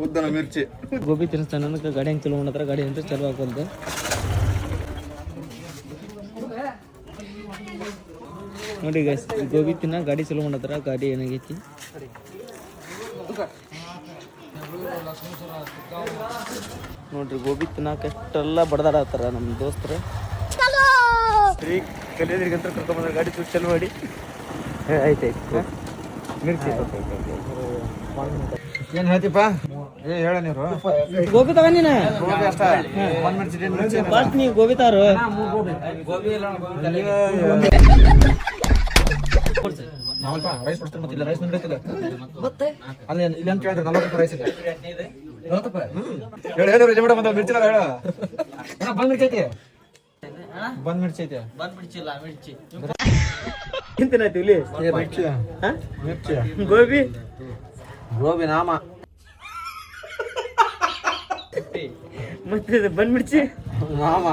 ಉದ್ದನ ಮಿರ್ಚಿ ಗೋಬಿ ತಿನ್ನಿಸ್ತಾನೆ ನನಗೆ ಗಾಡಿ ಹೆಂಗೆ ಚಲೋ ಮಾಡತ್ರ ಗಾಡಿ ಅಂತ ಚಲೋ ಹಾಕೋಲ್ದು ನೋಡಿ ಗೈಸ್ ಗೋಬಿ ತಿನ್ನ ಗಾಡಿ ಚಲೋ ಮಾಡತ್ರ ಗಾಡಿ ಏನಾಗೈತಿ ನೋಡ್ರಿ ಗೋಬಿ ತಿನ್ನಕ ಎಷ್ಟೆಲ್ಲ ಬಡದಾಡತ್ತಾರ ನಮ್ಮ ದೋಸ್ತರು ಕಲಿಯೋದ್ರಿಗಂತ ಕರ್ಕೊಂಬಂದ್ರೆ ಗಾಡಿ ಚೂರು ಚಲೋ ಮಾಡಿ ಆಯ್ತಾಯ್ತು ಮಿರ್ಚಿ ಏನ್ ಹೇಳ್ತಿಪ್ಪ ಹೇಳ ನೀರು ಗೋಬಿ ತಗೊಂಡ್ ನೀನು ಮಿರ್ಚಿ ಫಸ್ಟ್ ನೀವು ಗೋಬಿ ತಾರು ರೈಸ್ ಕೊಡ್ತಾರೆ ಮತ್ತೆ ಇಲ್ಲ ರೈಸ್ ನಿಂದಿಲ್ಲ ಅಲ್ಲಿ ಇಲ್ಲ ಅಂತ ಹೇಳಿದ್ರೆ 40 ರೂಪಾಯಿ ರೈಸ್ ಇದೆ 40 ರೂಪಾಯಿ ಹೇಳು ರೆಡಿ ಮಾಡ ಮಿರ್ಚಿ ಹೇಳ ಬಂದ್ ಮಿರ್ಚಿ ಐತಿ ಬಂದ್ ಮಿರ್ಚಿ ಐತಿ ಬಂದ್ ಮಿರ್ಚಿಲ್ಲ ಮಿರ್ಚಿ ಎಂತನಾಯ್ತು ಇಲ್ಲಿ ಮಿರ್ಚಿ ಮಿರ್ಚಿ ಗೋಬಿ ಗೋಬಿ ನಾಮ ಮತ್ತೆ ಬಂದ್ ಮಿರ್ಚಿ ನಾಮ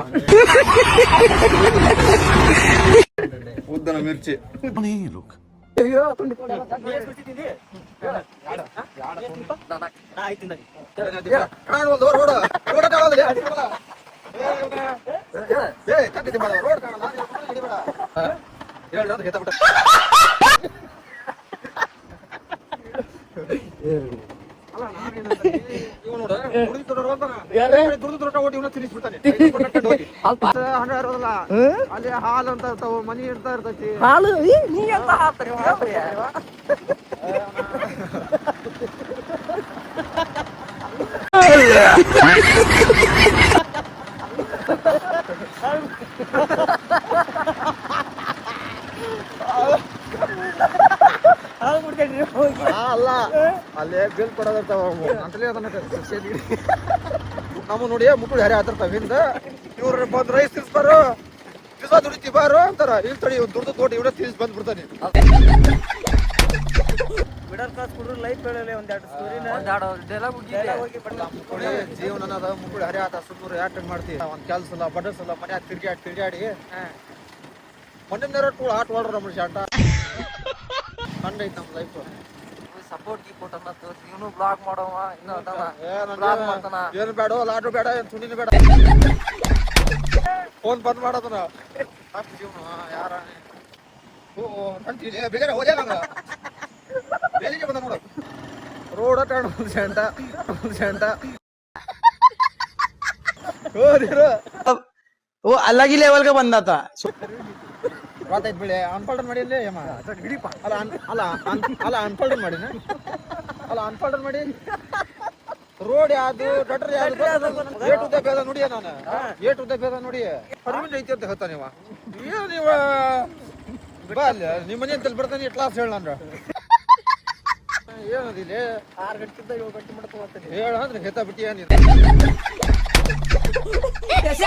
ಉದ್ದನ ಮಿರ್ಚಿ ಅಲ್ಲಿ ಹಾಲು ಅಂತ ಇರ್ತಾವ ಮನಿ ಇರ್ತಾ ಇರ್ತೈತಿ ಹಾಲು ಅಲ್ಲ ಅಲ್ಲೇ ಬಿಲ್ ಕೊಡೋದಿರ್ತಾವ ಅಂತಲೇ ಅದನ್ನ ನಮ್ಮ ನೋಡಿ ಮುಕ್ಕಳು ಹರಿ ಆತಿರ್ತಾವ ಹಿಂದ ಇವ್ರು ಬಂದ್ ರೈಸ್ ತಿರ್ಸ್ಬಾರು ದಿವಸ ದುಡಿತಿ ಬಾರು ಅಂತಾರ ಇಲ್ಲಿ ತಡಿ ದುಡ್ದು ತೋಟಿ ಇವ್ರ ತಿರ್ಸ್ ಬಂದ್ ಬಿಡ್ತಾನೆ ಮಿಡಲ್ ಕ್ಲಾಸ್ ಹುಡುಗರು ಲೈಫ್ ಹೇಳಲ್ಲ ಒಂದೆರಡು ಸ್ಟೋರಿನ ಮುಕ್ಕಳಿ ಜೀವನ ಅನ್ನೋದ ಮುಕ್ಕಳು ಹರಿ ಆತ ಸುಮ್ಮನೆ ಯಾಕೆ ಮಾಡ್ತಿ ಒಂದ್ ಕೆಲ್ಸ ಇಲ್ಲ ಬಡಸಲ್ಲ ಮನ್ಯಾಗ ತಿರ್ಗಾಡಿ ಮಣ್ಣಿನ ಟೂಳ ಆಟ ಆಡ್ರ ನಮ್ಮ ಶಾಟ ಕಂಡೈತಿ ನಮ್ಮ ಲೈಫ್ ಸಪೋರ್ಟ್ ಗಿಪೋರ್ಟ್ ಅನ್ನತ್ತು ಇವನು ಬ್ಲಾಗ್ ಮಾಡೋವ ಏನು ಬೇಡ ಲಾಟು ಬೇಡ ಏನು ಸುಣಿನೂ ಬೇಡ ಫೋನ್ ಬಂದ್ ಮಾಡೋದನ ಅಷ್ಟು ಜೀವನ ಯಾರ ಅಂತೀನಿ ಬೇಗ ಹೋದೇ ನಂಗ ಬೇಲಿಗೆ ಬಂದ ನೋಡ ರೋಡ ಕಾಣ ಒಂದು ಸೆಂಟ ಓ ಅಲ್ಲಾಗಿ ಲೆವೆಲ್ಗೆ ಬಂದಾತ ಗೊತ್ತಾಯ್ತು ಬಿಡಿ ಅನ್ಫಾಲ್ಡರ್ ಮಾಡಿ ಅಲ್ಲೇ ಹಿಡಿಪ ಅಲ್ಲ ಅನ್ಫಾಲ್ಡರ್ ಮಾಡಿನ ಅಲ್ಲ ಅನ್ಫಾಲ್ಡರ್ ಮಾಡಿ ರೋಡ್ ಯಾವ್ದು ಗಟ್ರ ಯಾವ್ದು ಏಟ್ ಉದ್ದ ಬೇದ ನೋಡಿ ನಾನು ಏಟ್ ಉದ್ದ ಬೇದ ನೋಡಿ ಪರ್ಮಿಟ್ ಐತಿ ಅಂತ ಹೇಳ್ತಾನೆ ಇವ ಏನು ನೀವ ಬಾ ಅಲ್ಲಿ ನಿಮ್ಮ ಮನೆ ಅಂತಲ್ಲಿ ಬರ್ತಾನೆ ಕ್ಲಾಸ್ ಹೇಳ ನಾನು ಏನದಿಲ್ಲ 6 ಗಂಟೆಯಿಂದ 7 ಗಂಟೆ ಮಾಡ್ತಾ ಹೇಳ ಅಂದ್ರೆ ಹೆತ್ತ ಬಿಟ್ಟಿಯ ನೀನು